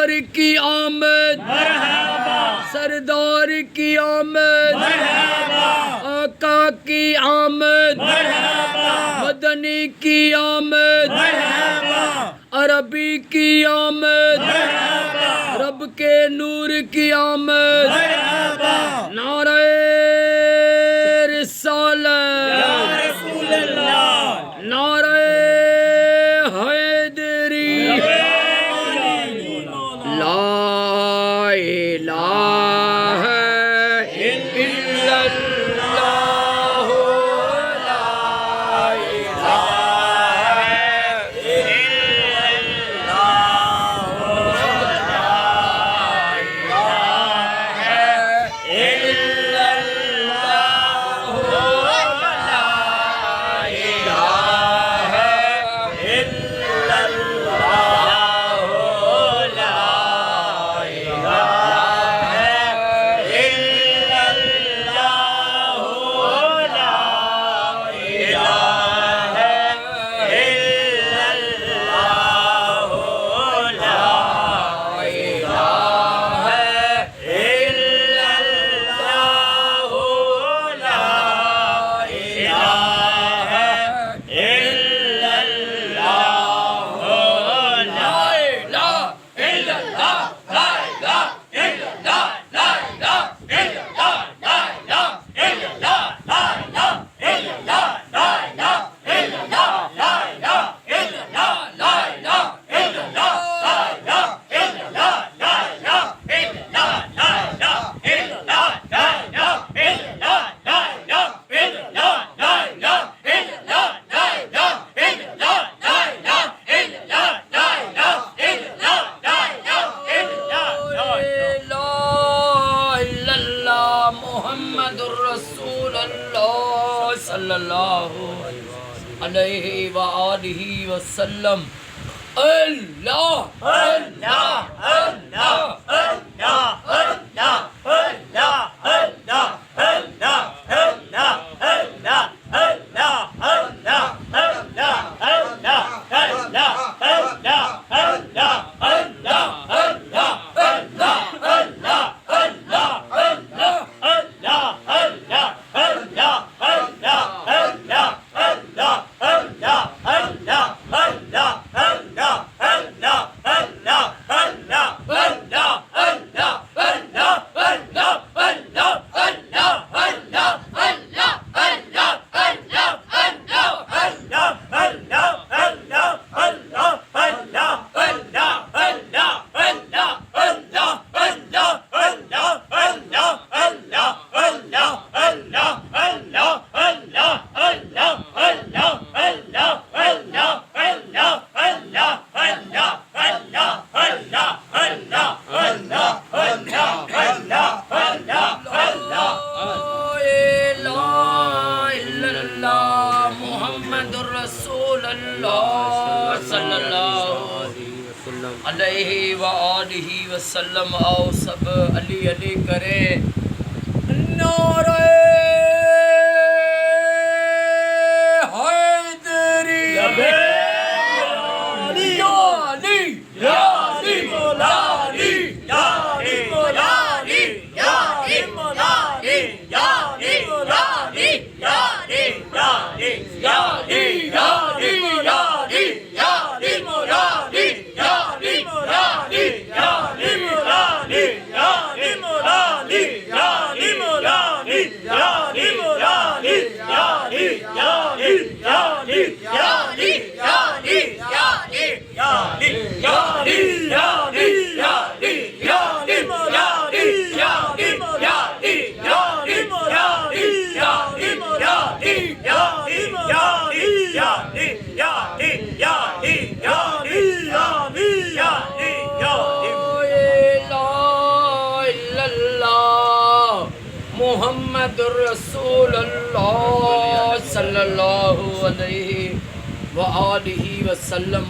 सरदार की आमद, सरदार की आमद, आका की आमद, मदनी की आमद, अरबी की आमद, रब के नूर की आमद, नारे रिसालत, नारे हैदरी, ला इलाहा इल्लल्लाह, ला इलाहा सल्लल्लाहु अलैहि व आलिहि वसल्लम। अल्लाह अल्लाह अल्लाह अल्लाह अल्लाह अल्लाह अल्लाह अल्लाह अल्लाह अल्लाह अल्लाह अल्लाह अल्लाह अल्लाह अल्लाह अल्लाह अल्लाह अल्लाह अल्लाह अलैहि व आलिहि वसल्लम। आओ सब अली अली करे। नारे हैदरी, या अली या अली या अली मौलानी, या अली मौलानी, या अली मौलानी, या अली मौलानी, या अली मौलानी, या अली या अली या अली या अली मौलानी, या अली मौलानी, या अली मौलानी, या अली मौलानी, या अली मौलानी, या अली मौलानी, या अली या अली या अली या अली या अली या अली या अली या अली या अली या अली या अली मौलानी, या अली मौलानी, या अली मौलानी, या अली मौलानी, या अली मौलानी, या अली या अली या अली या अली या अली या अली या अली। ला इल्लल्लाह मुहम्मदुर रसूलुल्लाह सल्लल्लाहु अलैहि व आलिहि वसल्लम।